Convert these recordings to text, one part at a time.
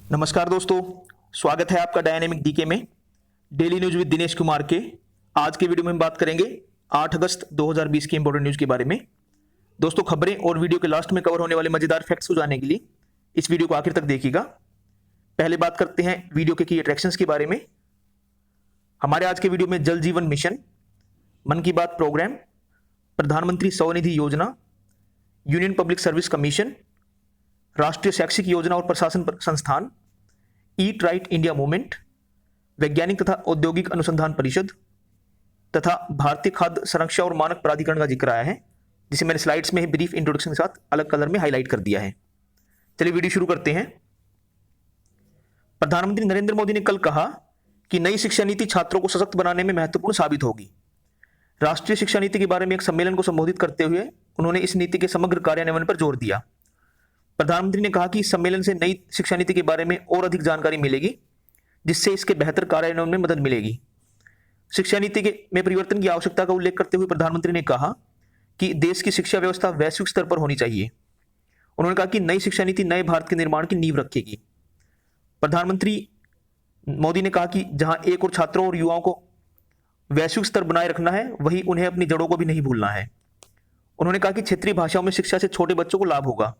नमस्कार दोस्तों, स्वागत है आपका डायनेमिक डीके में daily news with Dinesh Kumar के। आज के वीडियो में हम बात करेंगे 8 अगस्त 2020 की इंपॉर्टेंट न्यूज के बारे में। दोस्तों, खबरें और वीडियो के लास्ट में कवर होने वाले मजेदार फैक्ट्स को जानने के लिए इस वीडियो को आखिर तक देखिएगा। पहले बात करते हैं वीडियो के की अट्रैक्शंस के बारे में। हमारे आज के वीडियो में जल जीवन मिशन, मन की बात प्रोग्राम, प्रधानमंत्री स्वनिधि योजना, यूनियन पब्लिक सर्विस कमीशन, राष्ट्रीय शैक्षिक योजना और प्रशासन संस्थान, ईट राइट इंडिया मूवमेंट, वैज्ञानिक तथा औद्योगिक अनुसंधान परिषद तथा भारतीय खाद्य संरक्षा और मानक प्राधिकरण का जिक्र आया है, जिसे मैंने स्लाइड्स में ब्रीफ इंट्रोडक्शन के साथ अलग कलर में हाईलाइट कर दिया है। चलिए वीडियो शुरू करते हैं। प्रधानमंत्री नरेंद्र मोदी ने कल कहा कि नई शिक्षा नीति छात्रों को सशक्त बनाने में महत्वपूर्ण साबित होगी। राष्ट्रीय शिक्षा नीति के बारे में एक सम्मेलन को संबोधित करते हुए उन्होंने इस नीति के समग्र कार्यान्वयन पर जोर दिया। प्रधानमंत्री ने कहा कि इस सम्मेलन से नई शिक्षा नीति के बारे में और अधिक जानकारी मिलेगी, जिससे इसके बेहतर कार्यान्वयन में मदद मिलेगी। शिक्षा नीति में परिवर्तन की आवश्यकता का उल्लेख करते हुए प्रधानमंत्री ने कहा कि देश की शिक्षा व्यवस्था वैश्विक स्तर पर होनी चाहिए। उन्होंने कहा कि नई शिक्षा नीति नए भारत के निर्माण की नींव रखेगी। प्रधानमंत्री मोदी ने कहा कि जहां एक और छात्रों और युवाओं को वैश्विक स्तर बनाए रखना है, वहीं उन्हें अपनी जड़ों को भी नहीं भूलना है। उन्होंने कहा कि क्षेत्रीय भाषाओं में शिक्षा से छोटे बच्चों को लाभ होगा।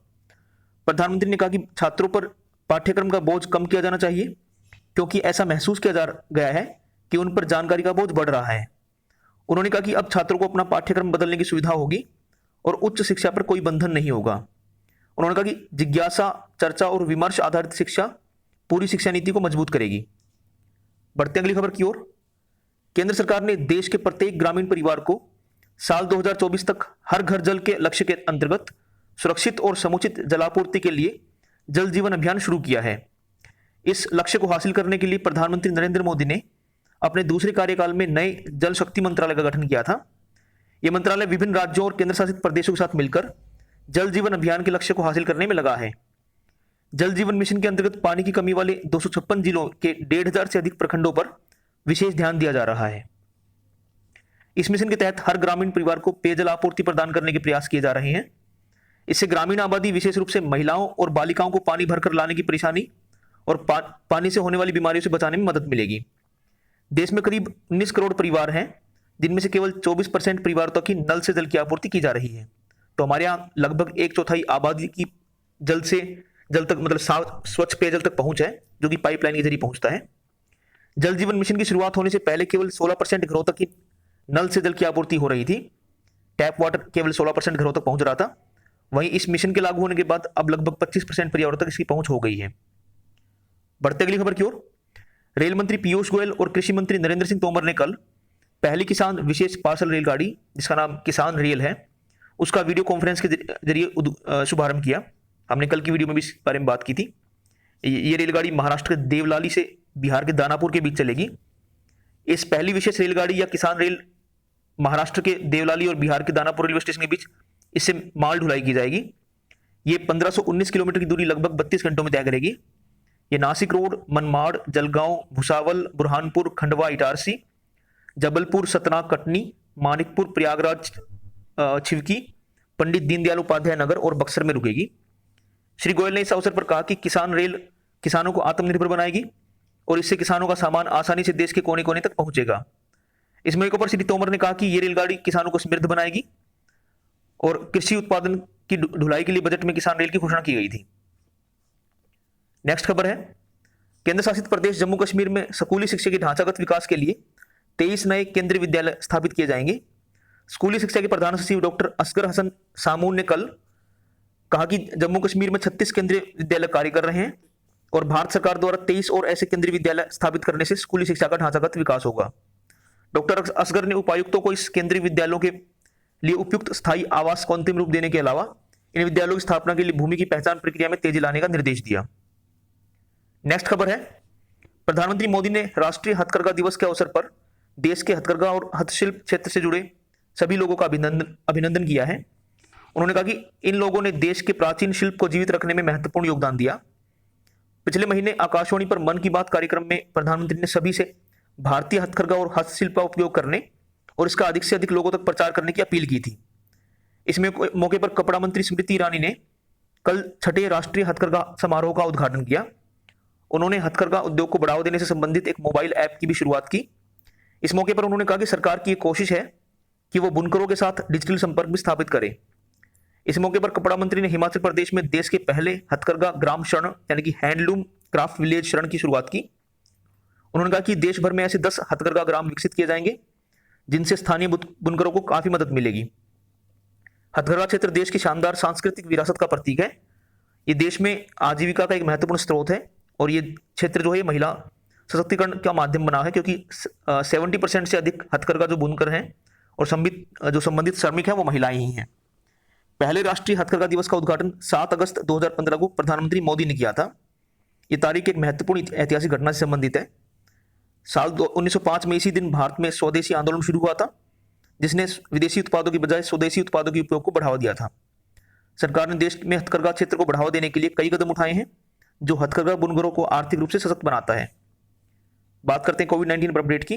प्रधानमंत्री ने कहा कि छात्रों पर पाठ्यक्रम का बोझ कम किया जाना चाहिए, क्योंकि ऐसा महसूस किया जा गया है कि उन पर जानकारी का बोझ बढ़ रहा है। उन्होंने कहा कि अब छात्रों को अपना पाठ्यक्रम बदलने की सुविधा होगी और उच्च शिक्षा पर कोई बंधन नहीं होगा। उन्होंने कहा कि जिज्ञासा, चर्चा और विमर्श आधारित शिक्षा पूरी शिक्षा नीति को मजबूत करेगी। बढ़ते अगली खबर की ओर। केंद्र सरकार ने देश के प्रत्येक ग्रामीण परिवार को साल 2024 तक हर घर जल के लक्ष्य के अंतर्गत सुरक्षित और समुचित जलापूर्ति के लिए जल जीवन अभियान शुरू किया है। इस लक्ष्य को हासिल करने के लिए प्रधानमंत्री नरेंद्र मोदी ने अपने दूसरे कार्यकाल में नए जल शक्ति मंत्रालय का गठन किया था। यह मंत्रालय विभिन्न राज्यों और केंद्र शासित प्रदेशों के साथ मिलकर जल जीवन अभियान के लक्ष्य को हासिल करने में लगा है। जल जीवन मिशन के अंतर्गत पानी की कमी वाले 256 जिलों के 1500 से अधिक प्रखंडों पर विशेष ध्यान दिया जा रहा है। इस मिशन के तहत हर ग्रामीण परिवार को पेयजल आपूर्ति प्रदान करने के प्रयास किए जा रहे हैं। इससे ग्रामीण आबादी, विशेष रूप से महिलाओं और बालिकाओं को पानी भरकर लाने की परेशानी और पानी से होने वाली बीमारियों से बचाने में मदद मिलेगी। देश में करीब 19 करोड़ परिवार हैं, जिनमें से केवल 24% परिवारों तक ही नल से जल की आपूर्ति की जा रही है। तो हमारे यहाँ लगभग 1/4 आबादी की जल तक मतलब स्वच्छ पेयजल तक पहुंच है, जो कि पाइपलाइन के जरिए पहुंचता है। जल जीवन मिशन की शुरुआत होने से पहले केवल 16% घरों तक ही नल से जल की आपूर्ति हो रही थी। टैप वाटर केवल 16% घरों तक पहुंच रहा था। वहीं इस मिशन के लागू होने के बाद अब लगभग 25% परिवारों तक इसकी पहुंच हो गई है। बढ़ते अगली खबर की ओर। रेल मंत्री पीयूष गोयल और कृषि मंत्री नरेंद्र सिंह तोमर ने कल पहली किसान विशेष पार्सल रेलगाड़ी, जिसका नाम किसान रेल है, उसका वीडियो कॉन्फ्रेंस के जरिए शुभारंभ किया। हमने कल की वीडियो में भी इस बारे में बात की थी। ये रेलगाड़ी महाराष्ट्र के देवलाली से बिहार के दानापुर के बीच चलेगी। इस पहली विशेष रेलगाड़ी या किसान रेल महाराष्ट्र के देवलाली और बिहार के दानापुर रेलवे स्टेशन के बीच इससे माल ढुलाई की जाएगी। ये 1519 किलोमीटर की दूरी लगभग 32 घंटों में तय करेगी। ये नासिक रोड, मनमाड़, जलगांव, भुसावल, बुरहानपुर, खंडवा, इटारसी, जबलपुर, सतना, कटनी, मानिकपुर, प्रयागराज, छिवकी, पंडित दीनदयाल उपाध्याय नगर और बक्सर में रुकेगी। श्री गोयल ने इस अवसर पर कहा कि किसान रेल किसानों को आत्मनिर्भर बनाएगी और इससे किसानों का सामान आसानी से देश के कोने कोने तक पहुंचेगा। इस मौके पर श्री तोमर ने कहा कि ये रेलगाड़ी किसानों को समृद्ध बनाएगी और कृषि उत्पादन की ढुलाई के लिए बजट में किसान रेल की घोषणा की गई थी। नेक्स्ट खबर है। केंद्र शासित प्रदेश जम्मू कश्मीर में स्कूली शिक्षा के ढांचागत विकास के लिए 23 नए केंद्रीय विद्यालय स्थापित किए जाएंगे। स्कूली शिक्षा के प्रधान सचिव डॉक्टर असगर हसन सामून ने कल कहा कि जम्मू कश्मीर में 36 केंद्रीय विद्यालय कार्य कर रहे हैं और भारत सरकार द्वारा 23 और ऐसे केंद्रीय विद्यालय स्थापित करने से स्कूली शिक्षा का ढांचागत विकास होगा। डॉक्टर असगर ने उपायुक्तों को इस केंद्रीय विद्यालयों के लिए उपयुक्त स्थायी आवास को अंतिम रूप देने के अलावा इन विद्यालयों की स्थापना के लिए भूमि की पहचान प्रक्रिया में तेजी लाने का निर्देश दिया। नेक्स्ट खबर है। प्रधानमंत्री मोदी ने राष्ट्रीय हथकरघा दिवस के अवसर पर देश के हथकरघा और हस्तशिल्प क्षेत्र से जुड़े सभी लोगों का अभिनंदन किया है। उन्होंने कहा कि इन लोगों ने देश के प्राचीन शिल्प को जीवित रखने में महत्वपूर्ण योगदान दिया। पिछले महीने आकाशवाणी पर मन की बात कार्यक्रम में प्रधानमंत्री ने सभी से भारतीय हथकरघा और हस्तशिल्प का उपयोग करने और इसका अधिक से अधिक लोगों तक प्रचार करने की अपील की थी। इस मौके पर कपड़ा मंत्री स्मृति ईरानी ने कल 6ठे राष्ट्रीय हथकरघा समारोह का उद्घाटन किया। उन्होंने हथकरघा उद्योग को बढ़ावा देने से संबंधित एक मोबाइल ऐप की भी शुरुआत की। इस मौके पर उन्होंने कहा कि सरकार की एक कोशिश है कि वो बुनकरों के साथ डिजिटल संपर्क भी स्थापित करे। इस मौके पर कपड़ा मंत्री ने हिमाचल प्रदेश में देश के पहले हथकरघा ग्राम शरण यानी कि हैंडलूम क्राफ्ट विलेज शरण की शुरुआत की। उन्होंने कहा कि देश भर में ऐसे 10 हथकरघा ग्राम विकसित किए जाएंगे जिनसे स्थानीय बुनकरों को काफी मदद मिलेगी। हथकरघा क्षेत्र देश की शानदार सांस्कृतिक विरासत का प्रतीक है। ये देश में आजीविका का एक महत्वपूर्ण स्रोत है और ये क्षेत्र जो है महिला सशक्तिकरण का माध्यम बना है, क्योंकि 70% से अधिक हथकरघा जो बुनकर हैं और संबंधित श्रमिक हैं वो महिलाएं ही हैं। पहले राष्ट्रीय हथकरघा दिवस का उद्घाटन 7 अगस्त 2015 को प्रधानमंत्री मोदी ने किया था। ये तारीख एक महत्वपूर्ण ऐतिहासिक घटना से संबंधित है। साल 1905 में इसी दिन भारत में स्वदेशी आंदोलन शुरू हुआ था, जिसने विदेशी उत्पादों की बजाय स्वदेशी उत्पादों के उपयोग को बढ़ावा दिया था। सरकार ने देश में हथकरघा क्षेत्र को बढ़ावा देने के लिए कई कदम उठाए हैं, जो हथकरघा बुनकरों को आर्थिक रूप से सशक्त बनाता है। बात करते हैं कोविड-19 अपडेट की।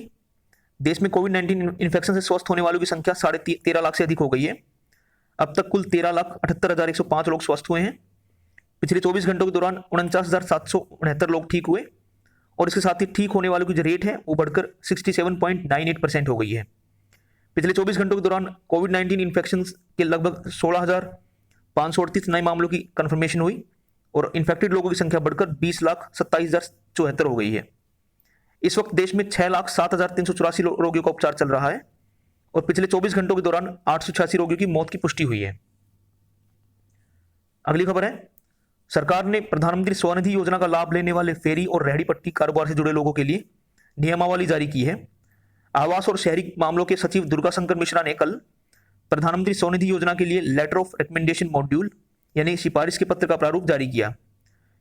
देश में कोविड-19 इन्फेक्शन से स्वस्थ होने वालों की संख्या 13.5 लाख से अधिक हो गई है। अब तक कुल 13,78,105 लोग स्वस्थ हुए हैं। पिछले 24 घंटों के दौरान 49,769 लोग ठीक हुए और इसके साथ ही ठीक होने वालों की जो रेट है वो बढ़कर 67.98% हो गई है। पिछले 24 घंटों के दौरान कोविड-19 इन्फेक्शन के लगभग 16,538 नए मामलों की कंफर्मेशन हुई और इन्फेक्टेड लोगों की संख्या बढ़कर 20,27,074 हो गई है। इस वक्त देश में 6,07,384 रोगियों का उपचार चल रहा है और पिछले 24 घंटों के दौरान 886 रोगियों की मौत की पुष्टि हुई है। अगली खबर है, सरकार ने प्रधानमंत्री स्वनिधि योजना का लाभ लेने वाले फेरी और रेहड़ी पट्टी कारोबार से जुड़े लोगों के लिए नियमावली जारी की है। आवास और शहरी मामलों के सचिव दुर्गा शंकर मिश्रा ने कल प्रधानमंत्री स्वनिधि योजना के लिए लेटर ऑफ रिकमेंडेशन मॉड्यूल यानी सिफारिश के पत्र का प्रारूप जारी किया।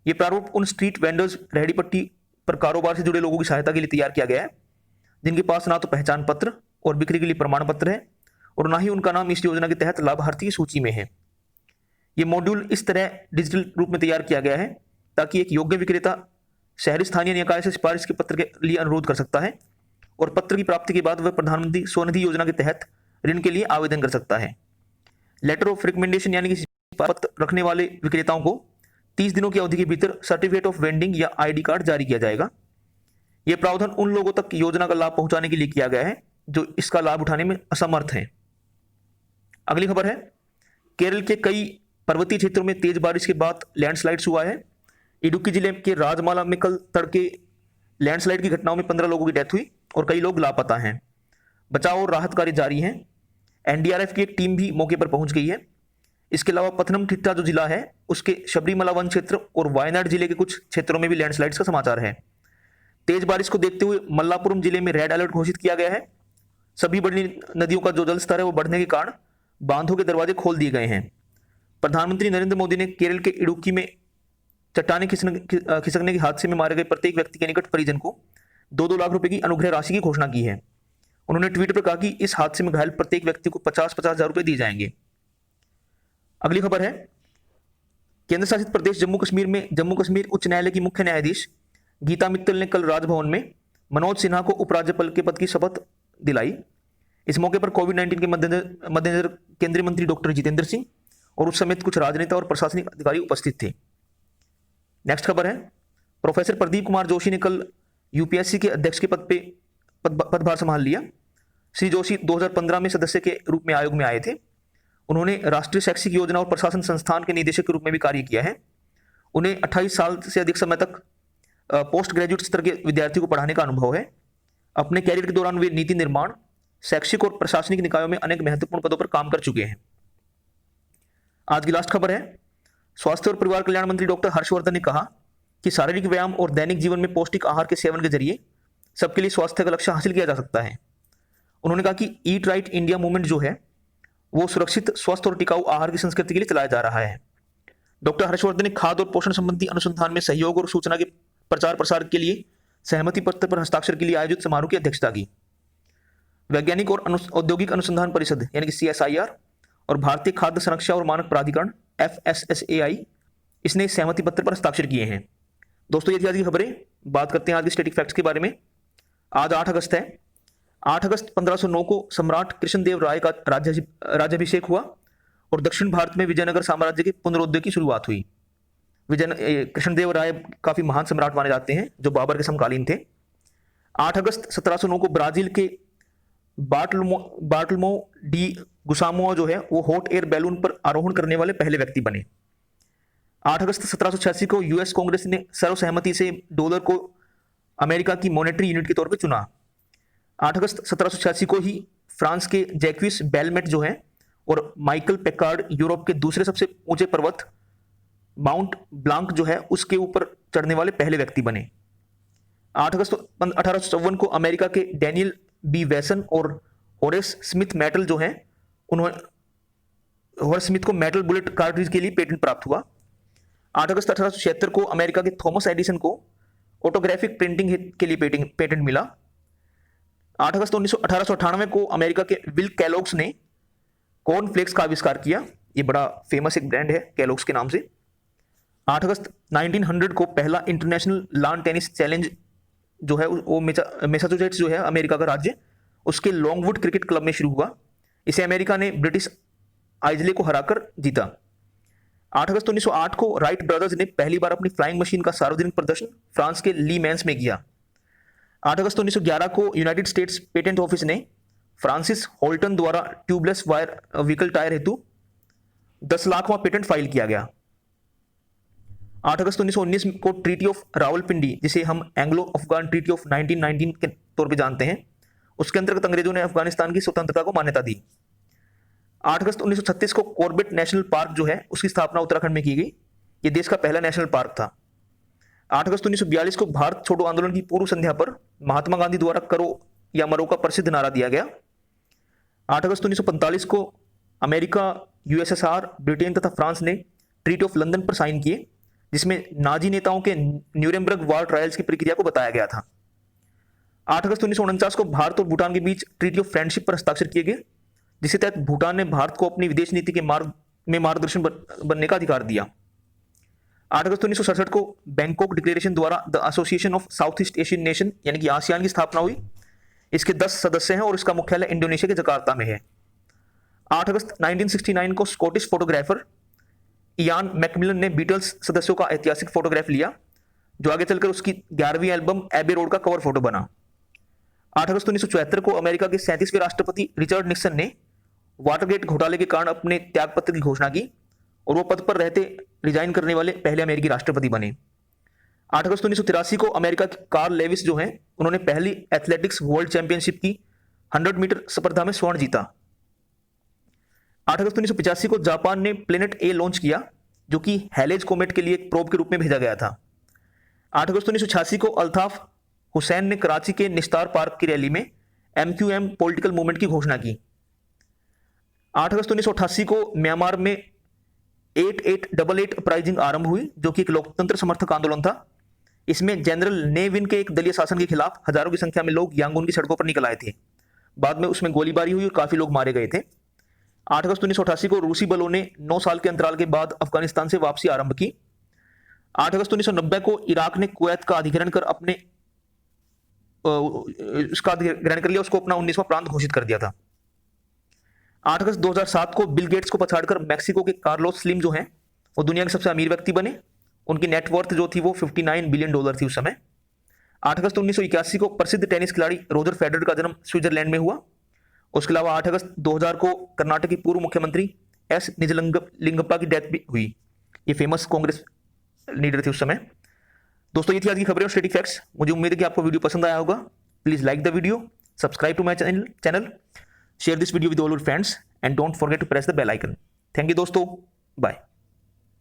यह प्रारूप उन स्ट्रीट वेंडर्स रेहड़ी पट्टी पर कारोबार से जुड़े लोगों की सहायता के लिए तैयार किया गया है जिनके पास ना तो पहचान पत्र और बिक्री के लिए प्रमाण पत्र है और ना ही उनका नाम इस योजना के तहत लाभार्थी की सूची में है। ये मॉड्यूल इस तरह डिजिटल रूप में तैयार किया गया है ताकि एक योग्य विक्रेता शहरी स्थानीय निकाय से सिफारिश के पत्र के लिए अनुरोध कर सकता है और पत्र की प्राप्ति के बाद वह प्रधानमंत्री स्वनिधि योजना के तहत ऋण के लिए आवेदन कर सकता है। लेटर ऑफ रिकमेंडेशन यानी कि पत्र रखने वाले विक्रेताओं को 30 दिनों की अवधि के भीतर सर्टिफिकेट ऑफ वेंडिंग या आईडी कार्ड जारी किया जाएगा। यह प्रावधान उन लोगों तक योजना का लाभ पहुंचाने के लिए किया गया है जो इसका लाभ उठाने में असमर्थ हैं। अगली खबर है, केरल के कई पर्वतीय क्षेत्रों में तेज बारिश के बाद लैंडस्लाइड्स हुआ है। इडुक्की जिले के राजमाला में कल तड़के लैंडस्लाइड की घटनाओं में 15 लोगों की डेथ हुई और कई लोग लापता हैं। बचाव और राहत कार्य जारी हैं। एनडीआरएफ की एक टीम भी मौके पर पहुंच गई है। इसके अलावा पथनमथिट्टा जो जिला है उसके शबरीमला वन क्षेत्र और वायनाड जिले के कुछ क्षेत्रों में भी लैंडस्लाइड्स का समाचार है। तेज बारिश को देखते हुए मल्लापुरम जिले में रेड अलर्ट घोषित किया गया है। सभी बड़ी नदियों का जो जल स्तर है वो बढ़ने के कारण बांधों के दरवाजे खोल दिए गए हैं। प्रधानमंत्री नरेंद्र मोदी ने केरल के इडुक्की में चट्टाने खिसकने के हादसे में मारे गए प्रत्येक व्यक्ति के निकट परिजन को 2-2 लाख रुपए की अनुग्रह राशि की घोषणा की है। उन्होंने ट्वीट पर कहा कि इस हादसे में घायल प्रत्येक व्यक्ति को 50-50 हजार रुपए दिए जाएंगे। अगली खबर है, केंद्र शासित प्रदेश जम्मू कश्मीर में जम्मू कश्मीर उच्च न्यायालय की मुख्य न्यायाधीश गीता मित्तल ने कल राजभवन में मनोज सिन्हा को उपराज्यपाल के पद की शपथ दिलाई। इस मौके पर कोविड-19 के मद्देनजर केंद्रीय मंत्री डॉक्टर जितेंद्र सिंह और उस समेत कुछ राजनेता और प्रशासनिक अधिकारी उपस्थित थे। नेक्स्ट खबर है, प्रोफेसर प्रदीप कुमार जोशी ने कल यूपीएससी के अध्यक्ष के पदभार संभाल लिया। श्री जोशी 2015 में सदस्य के रूप में आयोग में आए थे। उन्होंने राष्ट्रीय शैक्षिक योजना और प्रशासन संस्थान के निदेशक के रूप में भी कार्य किया है। उन्हें 28 साल से अधिक समय तक पोस्ट ग्रेजुएट स्तर के विद्यार्थियों को पढ़ाने का अनुभव है। अपने कैरियर के दौरान वे नीति निर्माण, शैक्षिक और प्रशासनिक निकायों में अनेक महत्वपूर्ण पदों पर काम कर चुके हैं। आज की लास्ट खबर है, स्वास्थ्य और परिवार कल्याण मंत्री डॉक्टर हर्षवर्धन ने कहा कि शारीरिक व्यायाम और दैनिक जीवन में पौष्टिक आहार के सेवन के जरिए सबके लिए स्वास्थ्य का लक्ष्य हासिल किया जा सकता है। उन्होंने कहा कि ईट राइट इंडिया मूवमेंट जो है वो सुरक्षित, स्वस्थ और टिकाऊ आहार की संस्कृति के लिए चलाया जा रहा है। डॉक्टर हर्षवर्धन ने खाद्य और पोषण संबंधी अनुसंधान में सहयोग और सूचना के प्रचार प्रसार के लिए सहमति पत्र पर हस्ताक्षर के लिए आयोजित समारोह की अध्यक्षता की। वैज्ञानिक और औद्योगिक अनुसंधान परिषद यानी कि CSIR और भारतीय खाद्य संरक्षा और मानक प्राधिकरण FSSAI इसने सहमति पत्र पर हस्ताक्षर किए हैं। दोस्तों, ये थी आज की खबरें। बात करते हैं आज के स्टैटिक फैक्ट्स के बारे में। आज 8 अगस्त है। 8 अगस्त 1509 को सम्राट कृष्णदेव राय का राज्याभिषेक हुआ और दक्षिण भारत में विजयनगर साम्राज्य के पुनरुदय की शुरुआत हुई। कृष्णदेव राय काफी महान सम्राट माने जाते हैं जो बाबर के समकालीन थे। 8 अगस्त 1709 को ब्राजील के बार्टोल्मो डी गुसामो जो है वो हॉट एयर बैलून पर आरोहण करने वाले पहले व्यक्ति बने। 8 अगस्त 1786 को यूएस कांग्रेस ने सर्वसहमति से डॉलर को अमेरिका की मॉनेटरी यूनिट के तौर पर चुना। 8 अगस्त 1786 को ही फ्रांस के जैक्विस बेलमेट जो है और माइकल पेकार्ड यूरोप के दूसरे सबसे ऊंचे पर्वत माउंट ब्लांक जो है उसके ऊपर चढ़ने वाले पहले व्यक्ति बने। 8 अगस्त 1854 को अमेरिका के डैनियल बी वेसन और होरेस स्मिथ मेटल जो है उन्होंने होरेस स्मिथ को मेटल बुलेट कार्ट्रिज के लिए पेटेंट प्राप्त हुआ। 8 अगस्त 1876 को अमेरिका के थॉमस एडिसन को ऑटोग्राफिक प्रिंटिंग के लिए पेटेंट मिला। 8 अगस्त 1898 को अमेरिका के विल कैलोग्स ने कॉर्नफ्लेक्स का आविष्कार किया। ये बड़ा फेमस एक ब्रांड है कैलोग्स के नाम से। 8 अगस्त 1900 को पहला इंटरनेशनल लॉन टेनिस चैलेंज जो है वो मैसाचुसेट्स जो है अमेरिका का राज्य उसके लॉन्गवुड क्रिकेट क्लब में शुरू हुआ। इसे अमेरिका ने ब्रिटिश आइजले को हराकर जीता। 8 अगस्त 1908 को राइट ब्रदर्स ने पहली बार अपनी फ्लाइंग मशीन का सार्वजनिक प्रदर्शन फ्रांस के ली मैंस में किया। 8 अगस्त 1911 को यूनाइटेड स्टेट्स पेटेंट ऑफिस ने फ्रांसिस होल्टन द्वारा ट्यूबलेस वायर व्हीकल टायर हेतु 10 लाखवां पेटेंट फाइल किया गया। 8 अगस्त 1919 को ट्रीटी ऑफ रावलपिंडी जिसे हम एंग्लो अफगान ट्रीटी ऑफ 1919 के तौर पे जानते हैं उसके अंतर्गत अंग्रेजों ने अफगानिस्तान की स्वतंत्रता को मान्यता दी। 8 अगस्त 1936 को कॉर्बेट नेशनल पार्क जो है उसकी स्थापना उत्तराखंड में की गई। ये देश का पहला नेशनल पार्क था। 8 अगस्त 1942 को भारत छोड़ो आंदोलन की पूर्व संध्या पर महात्मा गांधी द्वारा करो या मरो का प्रसिद्ध नारा दिया गया। 8 अगस्त 1945 को अमेरिका, यूएसएसआर, ब्रिटेन तथा फ्रांस ने ट्रीटी ऑफ लंदन पर साइन किए जिसमें नाजी नेताओं के न्यूरेमबर्ग वॉर ट्रायल्स की प्रक्रिया को बताया गया था। 8 अगस्त 1949 को भारत और भूटान के बीच ट्रीटी ऑफ फ्रेंडशिप पर हस्ताक्षर किए गए जिसके तहत भूटान ने भारत को अपनी विदेश नीति के मार्गदर्शन बनने का अधिकार दिया। 8 अगस्त 1967 को बैंकॉक डिक्लेरेशन द्वारा the association of south east Asian nation यानी कि आसियान की स्थापना हुई। इसके 10 सदस्य हैं और इसका मुख्यालय इंडोनेशिया के जकार्ता में है। 8 अगस्त 1969 को स्कॉटिश फोटोग्राफर इयान मैकमिलन ने बीटल्स सदस्यों का ऐतिहासिक फोटोग्राफ लिया जो आगे चलकर उसकी 11वीं एल्बम एबे रोड का कवर फोटो बना। 8 अगस्त 1974 को अमेरिका के 37वें राष्ट्रपति रिचर्ड निक्सन ने वाटरगेट घोटाले के कारण अपने त्यागपत्र की घोषणा की और वो पद पर रहते रिजाइन करने वाले पहले अमेरिकी राष्ट्रपति बने। 8 अगस्त 1983 को अमेरिका के कार्ल लेविस जो हैं उन्होंने पहली एथलेटिक्स वर्ल्ड चैंपियनशिप की 100 मीटर स्पर्धा में स्वर्ण जीता। 8 अगस्त 1985 को जापान ने प्लेनेट ए लॉन्च किया जो कि हेलेज कोमेट के लिए एक प्रोब के रूप में भेजा गया था। 8 अगस्त 1986 को अल्ताफ हुसैन ने कराची के निस्तार पार्क की रैली में MQM पॉलिटिकल मूवमेंट की घोषणा की। 8 अगस्त 1988 को म्यांमार में 8888 अपराइजिंग आरंभ हुई जो कि एक लोकतंत्र समर्थक आंदोलन था। इसमें जनरल ने विन के एक दलीय शासन के खिलाफ हजारों की संख्या में लोग यांगून की सड़कों पर निकल आए थे। बाद में उसमें गोलीबारी हुई और काफी लोग मारे गए थे। 8 अगस्त 1988 को रूसी बलों ने 9 साल के अंतराल के बाद अफगानिस्तान से वापसी आरंभ की। 8 अगस्त 1990 को इराक ने कुवैत का अधिग्रहण कर उसका अधिग्रहण कर लिया, उसको अपना 19वां प्रांत घोषित कर दिया था। 8 अगस्त 2007 को बिल गेट्स को पछाड़कर मैक्सिको के कार्लोस स्लिम जो हैं वो दुनिया के सबसे अमीर व्यक्ति बने। उनकी नेटवर्थ जो थी वो $59 बिलियन थी उस समय। 8 अगस्त 1981 को प्रसिद्ध टेनिस खिलाड़ी रोजर फेडरर का जन्म स्विट्जरलैंड में हुआ। उसके अलावा 8 अगस्त 2000 को कर्नाटक की पूर्व मुख्यमंत्री एस निजलिंगप्पा की डेथ भी हुई। ये फेमस कांग्रेस लीडर थे उस समय। दोस्तों ये थी आज की खबरें और स्टैटिक फैक्ट्स। मुझे उम्मीद है कि आपको वीडियो पसंद आया होगा। Please like the video, subscribe to my channel, share this video with all your friends and don't forget to press the bell icon. Thank you दोस्तों, बाय।